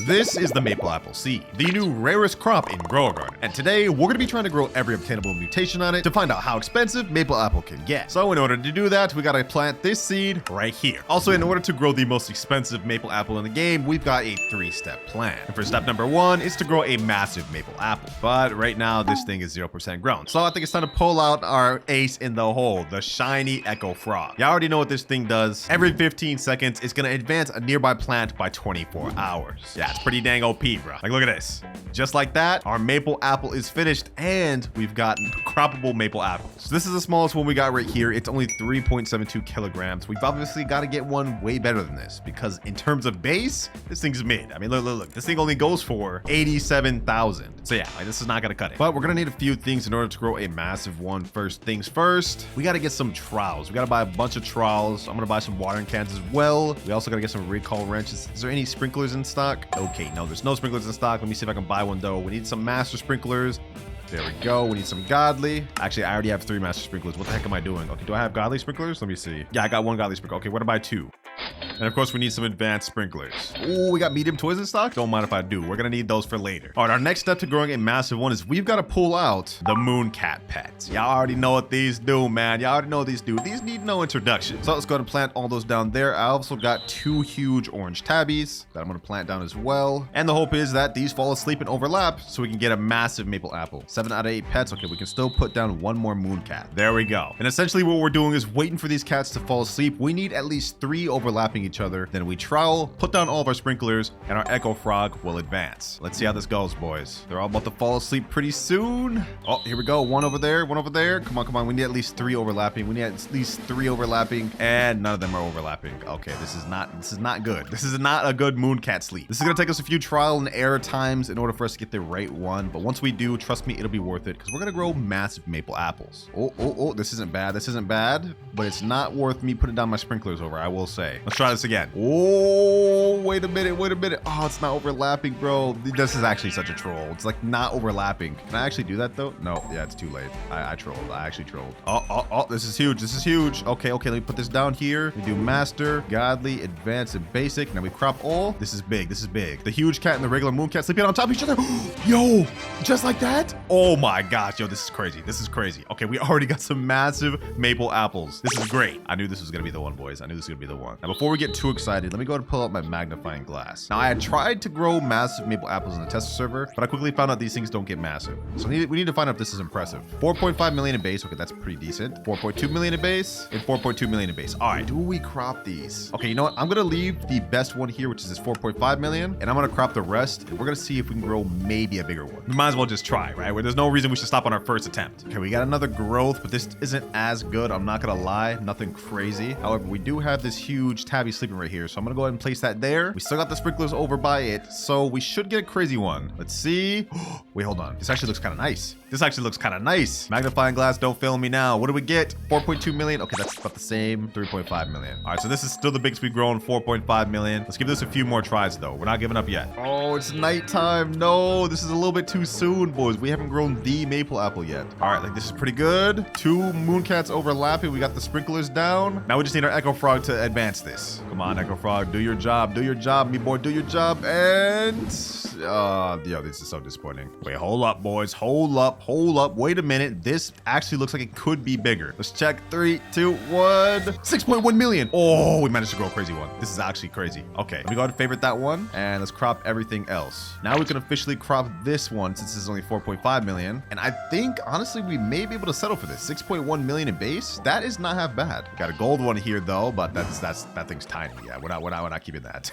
This is the maple apple seed, the new rarest crop in Grower Garden. And today, we're gonna be trying to grow every obtainable mutation on it to find out how expensive maple apple can get. So in order to do that, we gotta plant this seed right here. Also, in order to grow the most expensive maple apple in the game, we've got a 3-step plan. And for step number 1 is to grow a massive maple apple. But right now, this thing is 0% grown. So I think it's time to pull out our ace in the hole, the shiny Echo Frog. You already know what this thing does. Every 15 seconds, it's gonna advance a nearby plant by 24 hours. Yeah, it's pretty dang OP, bro. Like, look at this. Just like that, our maple apple is finished, and we've got croppable maple apples. So this is the smallest one we got right here. It's only 3.72 kilograms. We've obviously got to get one way better than this, because in terms of base, this thing's mid. I mean, look. This thing only goes for 87,000. So yeah, like, this is not gonna cut it. But we're gonna need a few things in order to grow a massive one. First things first, we gotta get some trowels. We gotta buy a bunch of trowels. I'm gonna buy some watering cans as well. We also gotta get some recall wrenches. Is there any sprinklers in stock? Okay, no, there's no sprinklers in stock. Let me see if I can buy one though. We need some master sprinklers. There we go. We need some godly. Actually, I already have 3 master sprinklers. What the heck am I doing? Okay, do I have godly sprinklers? Let me see. Yeah, I got 1 godly sprinkler. Okay, what about 2? And of course, we need some advanced sprinklers. Oh, we got medium toys in stock? Don't mind if I do. We're gonna need those for later. All right, our next step to growing a massive one is we've got to pull out the moon cat pets. Y'all already know what these do, man. Y'all already know what these do. These need no introduction. So let's go ahead and plant all those down there. I also got 2 huge orange tabbies that I'm gonna plant down as well. And the hope is that these fall asleep and overlap so we can get a massive maple apple. 7 out of 8 pets. Okay, we can still put down 1 more moon cat. There we go. And essentially what we're doing is waiting for these cats to fall asleep. We need at least 3 overlapping each other. Then we trowel, put down all of our sprinklers, and our Echo Frog will advance. Let's see how this goes, boys. They're all about to fall asleep pretty soon. Oh, here we go. 1 over there, 1 over there. Come on. We need at least 3 overlapping. We need at least 3 overlapping, and none of them are overlapping. Okay, this is not good. This is not a good moon cat sleep. This is gonna take us a few trial and error times in order for us to get the right one. But once we do, trust me, it'll be worth it because we're gonna grow massive maple apples. Oh, this isn't bad. This isn't bad, but it's not worth me putting down my sprinklers over, I will say. Let's try this again. Oh, wait a minute. Oh, it's not overlapping, bro. This is actually such a troll. It's like not overlapping. Can I actually do that though? No, yeah, it's too late. I trolled. I actually trolled. Oh, this is huge. Okay, let me put this down here. We do master, godly, advanced, and basic. Now we crop all. This is big. The huge cat and the regular moon cat sleeping on top of each other. Yo, just like that? Oh my gosh, yo, this is crazy. Okay, we already got some massive maple apples. This is great. I knew this was gonna be the one, boys. Now before we get too excited, let me go ahead and pull out my magnifying glass. Now I had tried to grow massive maple apples in the tester server, but I quickly found out these things don't get massive. So we need to find out if this is impressive. 4.5 million in base. Okay, that's pretty decent. 4.2 million in base and 4.2 million in base. All right, do we crop these? Okay, you know what? I'm gonna leave the best one here, which is this 4.5 million, and I'm gonna crop the rest, and we're gonna see if we can grow maybe a bigger one. We might as well just try, right? Where there's no reason we should stop on our first attempt. Okay, we got another growth, but this isn't as good. I'm not gonna lie, nothing crazy. However, we do have this huge tabby sleeping right here, so I'm gonna go ahead and place that there. We still got the sprinklers over by it, so we should get a crazy one. Let's see. Wait, hold on. This actually looks kind of nice. Magnifying glass, don't fail me now. What do we get? 4.2 million. Okay, that's about the same. 3.5 million. All right, so this is still the biggest we've grown, 4.5 million. Let's give this a few more tries though. We're not giving up yet. Oh, it's nighttime. No, this is a little bit too soon, boys. We haven't grown the maple apple yet. All right, like this is pretty good. 2 moon cats overlapping. We got the sprinklers down. Now we just need our Echo Frog to advance this. Come on, Echo Frog, do your job, me boy, do your job. And yo, this is so disappointing. Wait, hold up, boys, hold up. Wait a minute, this actually looks like it could be bigger. Let's check. 3, 2, 1. 6.1 million. Oh, we managed to grow a crazy one. This is actually crazy. Okay, let me go ahead and favorite that one, and let's crop everything else. Now we can officially crop this one since this is only 4.5 million, and I think honestly we may be able to settle for this. 6.1 million in base. That is not half bad. Got a gold one here though, but that thing's tiny. Yeah, we're not keeping that.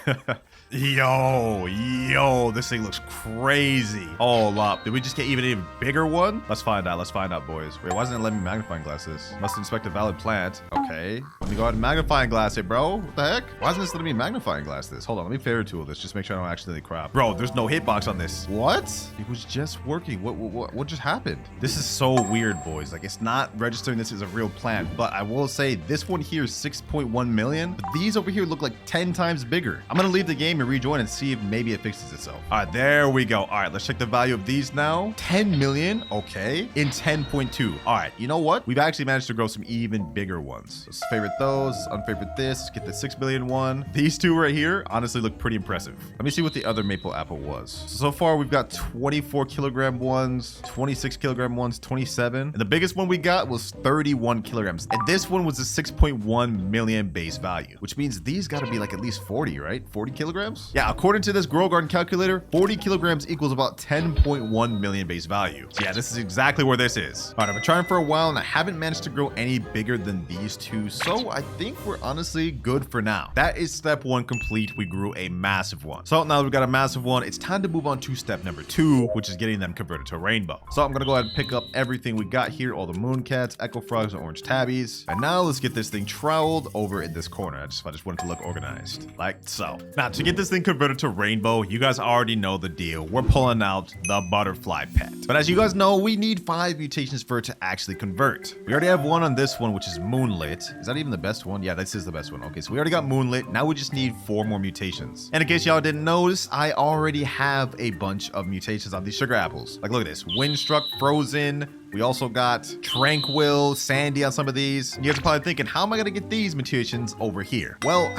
Yo, this thing looks crazy. Hold up, did we just get even bigger one? Let's find out, boys. Wait, why doesn't it let me magnifying glass this? Must inspect a valid plant. Okay, let me go ahead and magnifying glass it, bro. What the heck? Why isn't this letting me magnifying glass this? Hold on, let me favorite tool this, just make sure I don't accidentally crop. Bro, there's no hitbox on this. What? It was just working. What just happened? This is so weird, boys. Like, it's not registering this as a real plant, but I will say this one here is 6.1 million, but these over here look like 10 times bigger. I'm gonna leave the game and rejoin and see if maybe it fixes itself. All right, right, there we go. All right, let's check the value of these now. 10 million, okay, in 10.2. All right, you know what? We've actually managed to grow some even bigger ones. Let's favorite those, unfavorite this. Let's get the 6 billion one. These two right here honestly look pretty impressive. Let me see what the other maple apple was. So far, we've got 24 kilogram ones, 26 kilogram ones, 27. And the biggest one we got was 31 kilograms. And this one was a 6.1 million base value, which means these got to be like at least 40, right? 40 kilograms? Yeah, according to this Grow Garden calculator, 40 kilograms equals about 10.1 million base value. So yeah, this is exactly where this is. All right, I've been trying for a while and I haven't managed to grow any bigger than these two. So I think we're honestly good for now. That is step one complete. We grew a massive one. So now that we've got a massive one, it's time to move on to step number 2, which is getting them converted to rainbow. So I'm going to go ahead and pick up everything we got here, all the moon cats, echo frogs, and orange tabbies. And now let's get this thing troweled over in this corner. I just want it to look organized, like so. Now to get this thing converted to rainbow, you guys already know the deal. We're pulling out the butterfly pet. But as you guys know, we need 5 mutations for it to actually convert. We already have one on this one, which is moonlit. Is that even the best one? Yeah, this is the best one. Okay, so we already got moonlit. Now we just need 4 more mutations. And in case y'all didn't notice, I already have a bunch of mutations on these sugar apples. Like, look at this. Windstruck, frozen. We also got tranquil, sandy on some of these. You guys are probably thinking, how am I going to get these mutations over here? Well,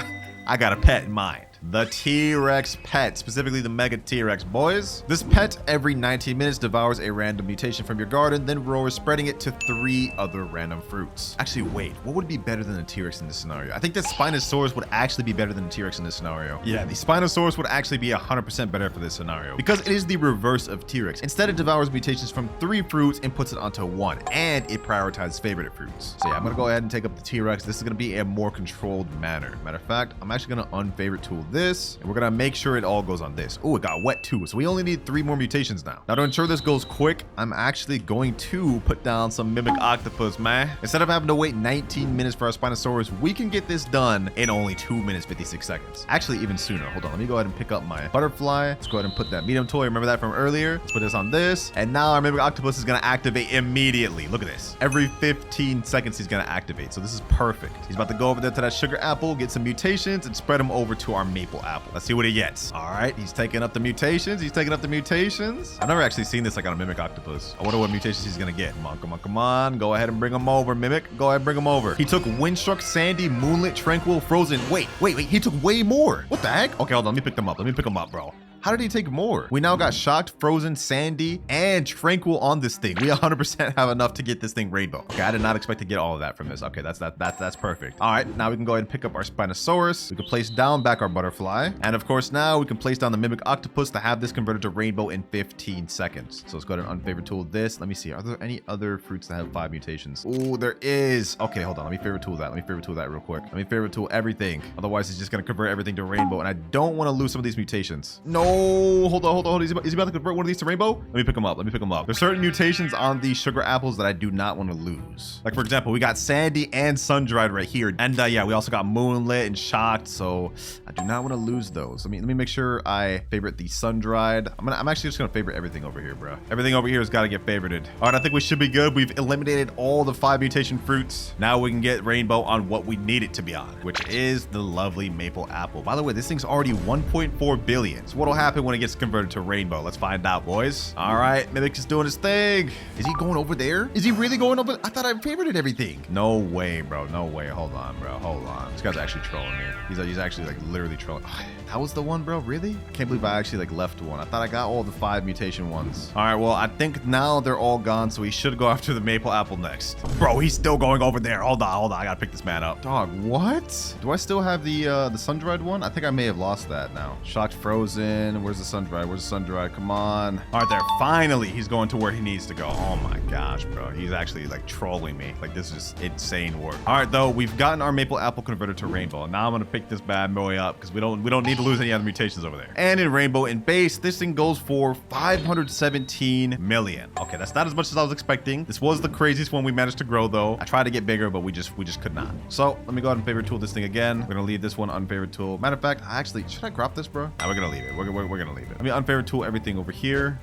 I got a pet in mind. The T-Rex pet, specifically the Mega T-Rex, boys. This pet every 19 minutes devours a random mutation from your garden, then roars, spreading it to 3 other random fruits. Actually, wait, what would be better than the T-Rex in this scenario? I think that Spinosaurus would actually be better than the T-Rex in this scenario. Yeah, the Spinosaurus would actually be 100% better for this scenario because it is the reverse of T-Rex. Instead, it devours mutations from 3 fruits and puts it onto 1, and it prioritizes favorite fruits. So yeah, I'm gonna go ahead and take up the T-Rex. This is gonna be a more controlled manner. Matter of fact, I'm actually gonna unfavorite tool this, and we're gonna make sure it all goes on this. Oh, it got wet too, so we only need 3 more mutations now. Now to ensure this goes quick, I'm actually going to put down some mimic octopus, man. Instead of having to wait 19 minutes for our Spinosaurus, we can get this done in only 2 minutes 56 seconds. Actually, even sooner. Hold on, let me go ahead and pick up my butterfly. Let's go ahead and put that medium toy. Remember that from earlier? Let's put this on this, and now our mimic octopus is gonna activate immediately. Look at this. Every 15 seconds he's gonna activate, so this is perfect. He's about to go over there to that sugar apple, get some mutations, and spread them over to our maple apple. Let's see what he gets. All right, he's taking up the mutations. He's taking up the mutations. I've never actually seen this like on a mimic octopus. I wonder what mutations he's gonna get. Come on, come on, come on. Go ahead and bring him over, mimic. Go ahead and bring him over. He took windstruck, sandy, moonlit, tranquil, frozen. Wait. He took way more. What the heck? Okay, hold on. Let me pick them up. Let me pick them up, bro. How did he take more? We now got shocked, frozen, sandy, and tranquil on this thing. We 100% have enough to get this thing rainbow. Okay, I did not expect to get all of that from this. Okay, that's perfect. All right, now we can go ahead and pick up our Spinosaurus. We can place down back our butterfly. And of course, now we can place down the mimic octopus to have this converted to rainbow in 15 seconds. So let's go ahead and unfavorite tool this. Let me see. Are there any other fruits that have 5 mutations? Oh, there is. Okay, hold on. Let me favorite tool that. Let me favorite tool that real quick. Let me favorite tool everything. Otherwise, it's just going to convert everything to rainbow. And I don't want to lose some of these mutations. No. Hold on. Is he about to convert one of these to rainbow? Let me pick him up. There's certain mutations on these sugar apples that I do not want to lose. Like, for example, we got sandy and sun-dried right here. And yeah, we also got moonlit and shocked. So I do not want to lose those. Let me make sure I favorite the sun-dried. I'm actually just going to favorite everything over here, bro. Everything over here has got to get favorited. All right, I think we should be good. We've eliminated all the 5 mutation fruits. Now we can get rainbow on what we need it to be on, which is the lovely maple apple. By the way, this thing's already 1.4 billion. So what'll happen when it gets converted to rainbow? Let's find out, boys. All right, Mimic is doing his thing. Is he going over there? Is he really going over? I thought I favorited everything. No way, bro. No way. Hold on, bro. Hold on. This guy's actually trolling me. He's actually like literally trolling. That was the one, bro. Really? I can't believe I actually like left one. I thought I got all the 5 mutation ones. All right, well, I think now they're all gone, so we should go after the maple apple next. Bro, he's still going over there. Hold on. I gotta pick this man up. Dog, what? Do I still have the sun-dried one? I think I may have lost that now. Shocked, frozen. Where's the sun-dried? Where's the sun-dried? Come on. All right, there. Finally, he's going to where he needs to go. Oh my gosh, bro. He's actually like trolling me. Like, this is insane work. All right, though, we've gotten our maple apple converted to rainbow. Now I'm gonna pick this bad boy up because we don't need to lose any other mutations over there. And in rainbow in base, this thing goes for 517 million. Okay, that's not as much as I was expecting. This was the craziest one we managed to grow, though. I tried to get bigger, but we just could not. So let me go ahead and favorite tool this thing again. We're gonna leave this one unfavorite tool. Matter of fact, actually, should I crop this, bro? Nah, we're gonna leave it. We're gonna leave it. Let me unfavorite tool everything over here.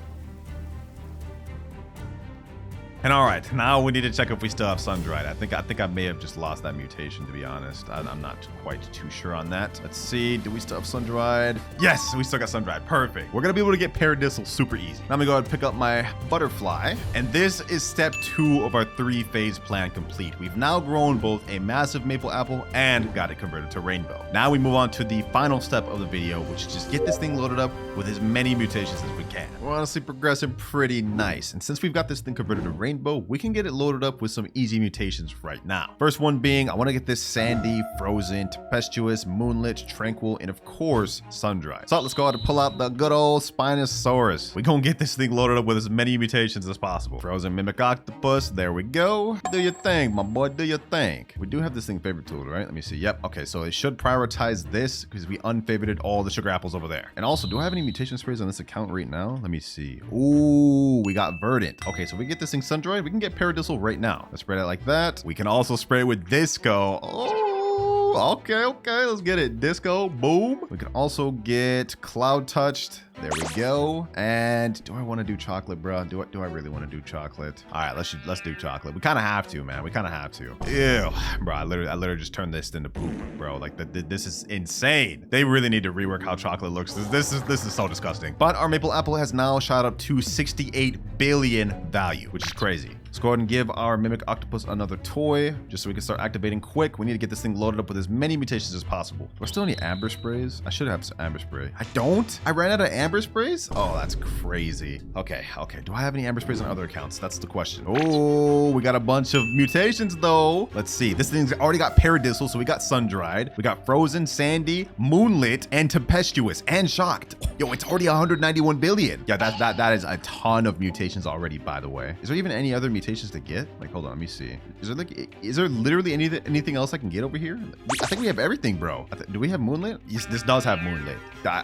And all right, now we need to check if we still have sun-dried. I think I may have just lost that mutation, to be honest. I'm not quite too sure on that. Let's see. Do we still have sun-dried? Yes, we still got sun-dried. Perfect. We're going to be able to get paradisal super easy. Now I'm going to go ahead and pick up my butterfly. And this is step 2 of our 3-phase plan complete. We've now grown both a massive maple apple and got it converted to rainbow. Now we move on to the final step of the video, which is just get this thing loaded up with as many mutations as we can. We're honestly progressing pretty nice. And since we've got this thing converted to rainbow, we can get it loaded up with some easy mutations right now. First one being, I want to get this sandy, frozen, tempestuous, moonlit, tranquil, and of course, sun-dried. So let's go ahead and pull out the good old Spinosaurus. We're gonna get this thing loaded up with as many mutations as possible. Frozen mimic octopus, there we go. Do your thing, my boy, do your thing. We do have this thing favorite tool, right? Let me see. Yep. Okay, so it should prioritize this because we unfavorited all the sugar apples over there. And also, do I have any mutation sprays on this account right now? Let me see. Ooh, we got verdant. Okay, so we get this thing sun-dried, we can get paradisal right now. Let's spread it like that. We can also spray it with disco. Oh, okay, let's get it. Disco, boom. We can also get cloud touched. There we go. And do I want to do chocolate, bro? Do I really want to do chocolate? All right, let's do chocolate. We kind of have to, man. We kind of have to. Ew, bro. I literally just turned this into poop, bro. Like this is insane. They really need to rework how chocolate looks. This is so disgusting. But our maple apple has now shot up to 68 billion value, which is crazy. Let's go ahead and give our mimic octopus another toy just so we can start activating quick. We need to get this thing loaded up with as many mutations as possible. Do I still need amber sprays? I should have some amber spray. I don't? I ran out of amber sprays? Oh, that's crazy. Okay. Do I have any amber sprays on other accounts? That's the question. Oh, we got a bunch of mutations though. Let's see. This thing's already got paradisal, so we got sun-dried. We got frozen, sandy, moonlit, and tempestuous, and shocked. Yo, it's already 191 billion. Yeah, that is a ton of mutations already, by the way. Is there even any other mutations to get? Like, hold on, let me see. Is there literally anything else I can get over here? I think we have everything, bro. Do we have moonlit? Yes, this does have moonlit.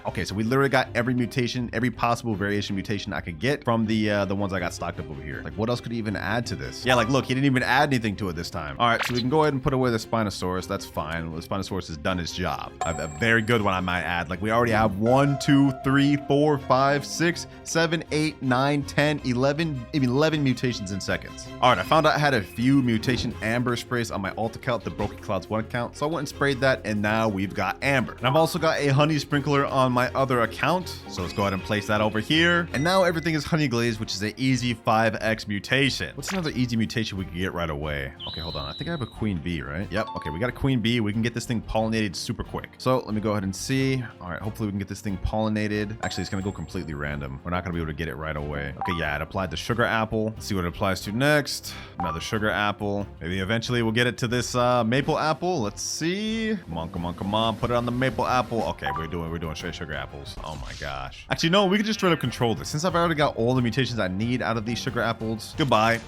Okay, so we literally got every mutation, every possible variation mutation I could get from the ones I got stocked up over here. Like, what else could he even add to this? Yeah, like, look, he didn't even add anything to it this time. All right, so we can go ahead and put away the Spinosaurus. That's fine. The Spinosaurus has done its job. A very good one, I might add. Like, we already have 1, 2, 3, 4, 5, 6, 7, 8, 9, 10, 11 mutations in seconds. All right, I found out I had a few mutation amber sprays on my alt account, the Broken Clouds 1 account. So I went and sprayed that, and now we've got amber. And I've also got a honey sprinkler on my other account. So let's go ahead and place that over here. And now everything is honey glazed, which is an easy 5x mutation. What's another easy mutation we can get right away? Okay, hold on. I think I have a queen bee, right? Yep. Okay, we got a queen bee. We can get this thing pollinated super quick. So let me go ahead and see. All right, hopefully we can get this thing pollinated. Actually, it's gonna go completely random. We're not gonna be able to get it right away. Okay, yeah, it applied to sugar apple. Let's see what it applies to next. Another sugar apple. Maybe eventually we'll get it to this maple apple. Let's see. Come on. Put it on the maple apple. Okay, we're doing straight sugar apples. Oh my gosh. Actually, no, we can just straight up control this. Since I've already got all the mutations I need out of these sugar apples. Goodbye,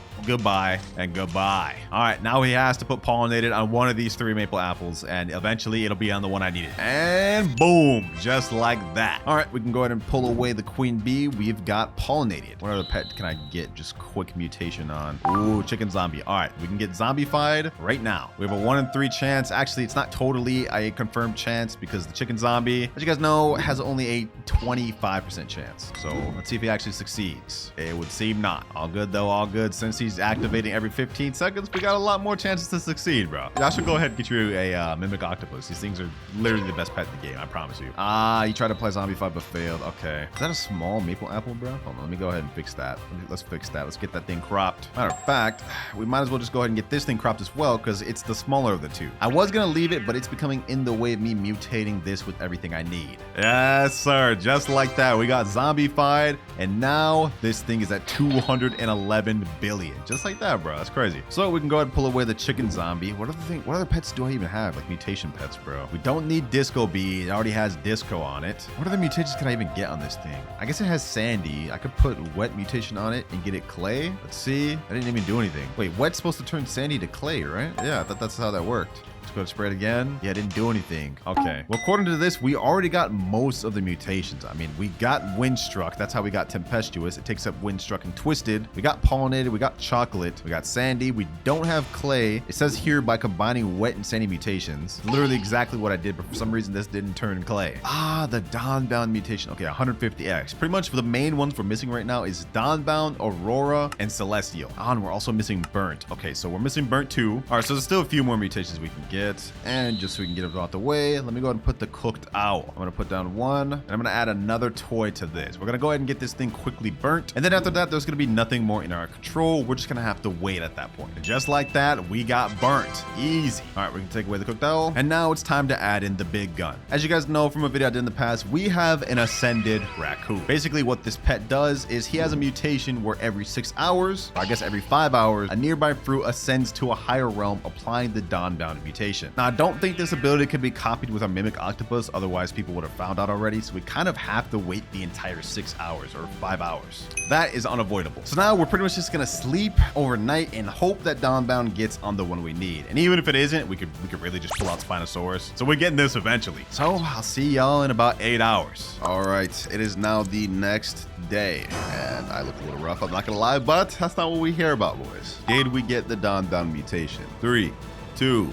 and goodbye. All right, now he has to put pollinated on one of these 3 maple apples, and eventually it'll be on the one I needed. And boom, just like that. All right, we can go ahead and pull away the queen bee. We've got pollinated. What other pet can I get just quick mutation on? Ooh, chicken zombie. All right, we can get zombified right now. We have a 1 in 3 chance. Actually, it's not totally a confirmed chance because the chicken zombie, as you guys know, has only a 25% chance. So let's see if he actually succeeds. It would seem not. All good though, all good. Since he's activating every 15 seconds, we got a lot more chances to succeed, bro. I should go ahead and get you a mimic octopus. These things are literally the best pet in the game, I promise you. You tried to play zombify but failed. Okay. Is that a small maple apple, bro? Hold on, let me go ahead and fix that. Let's fix that. Let's get that thing cropped. Matter of fact, we might as well just go ahead and get this thing cropped as well because it's the smaller of the 2. I was gonna leave it, but it's becoming in the way of me mutating this with everything I need. Yes, sir. Just like that. We got zombified, and now this thing is at 211 billion. Just like that, bro. That's crazy. So we can go ahead and pull away the chicken zombie. What other pets do I even have? Like mutation pets, bro. We don't need disco bee. It already has disco on it. What other mutations can I even get on this thing? I guess it has sandy. I could put wet mutation on it and get it clay. Let's see. I didn't even do anything. Wait, wet's supposed to turn sandy to clay, right? Yeah, that's how that worked. Let's go to spread again. Yeah, didn't do anything. Okay. Well, according to this, we already got most of the mutations. I mean, we got Windstruck. That's how we got Tempestuous. It takes up Windstruck and Twisted. We got Pollinated. We got Chocolate. We got Sandy. We don't have Clay. It says here by combining Wet and Sandy mutations. Literally exactly what I did, but for some reason this didn't turn Clay. Ah, the Dawnbound mutation. Okay, 150x. Pretty much the main ones we're missing right now is Dawnbound, Aurora, and Celestial. Ah, and we're also missing Burnt. Okay, so we're missing Burnt too. All right, so there's still a few more mutations we can get. And just so we can get them out the way, let me go ahead and put the Cooked Owl. I'm gonna put down one, and I'm gonna add another toy to this. We're gonna go ahead and get this thing quickly burnt. And then after that, there's gonna be nothing more in our control. We're just gonna have to wait at that point. And just like that, we got burnt. Easy. All right, we can take away the Cooked Owl. And now it's time to add in the big gun. As you guys know from a video I did in the past, we have an Ascended Raccoon. Basically, what this pet does is he has a mutation where every 6 hours, or I guess every 5 hours, a nearby fruit ascends to a higher realm, applying the Dawnbound mutation. Now, I don't think this ability could be copied with our Mimic Octopus, otherwise people would have found out already, so we kind of have to wait the entire 6 hours or 5 hours. That is unavoidable. So now we're pretty much just gonna sleep overnight and hope that Dawnbound gets on the one we need. And even if it isn't, we could really just pull out Spinosaurus. So we're getting this eventually. So I'll see y'all in about 8 hours. All right, it is now the next day, and I look a little rough, I'm not gonna lie, but that's not what we hear about, boys. Did we get the Dawnbound mutation? 3, 2,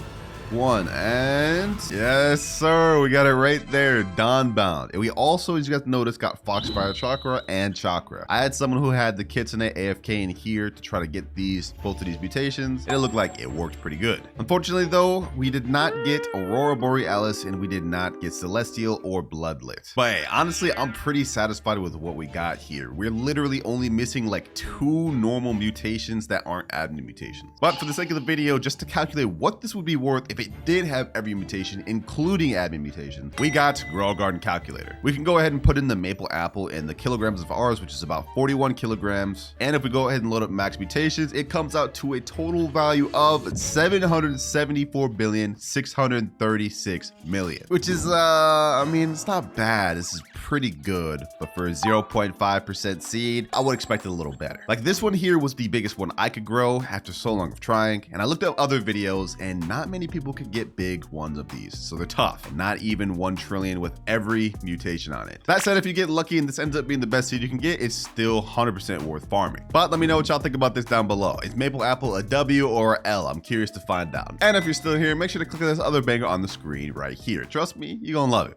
1, and yes, sir, we got it right there, Dawnbound. And we also, as you guys notice, got Foxfire Chakra and Chakra. I had someone who had the Kitsune AFK in here to try to get both of these mutations, and it looked like it worked pretty good. Unfortunately, though, we did not get Aurora Borealis, and we did not get Celestial or Bloodlit. But hey, honestly, I'm pretty satisfied with what we got here. We're literally only missing like 2 normal mutations that aren't admin mutations. But for the sake of the video, just to calculate what this would be worth if it did have every mutation, including admin mutations, we got Grow Garden Calculator. We can go ahead and put in the maple apple in the kilograms of ours, which is about 41 kilograms. And if we go ahead and load up max mutations, it comes out to a total value of 774,636,000,000, which is, I mean, it's not bad. This is pretty good, but for a 0.5% seed, I would expect it a little better. Like this one here was the biggest one I could grow after so long of trying, and I looked up other videos, and not many people could get big ones of these, so they're tough. Not even 1 trillion with every mutation on it. That said, if you get lucky and this ends up being the best seed you can get, it's still 100% worth farming. But let me know what y'all think about this down below. Is Maple Apple a W or a L? I'm curious to find out. And if you're still here, make sure to click on this other banger on the screen right here. Trust me, you're gonna love it.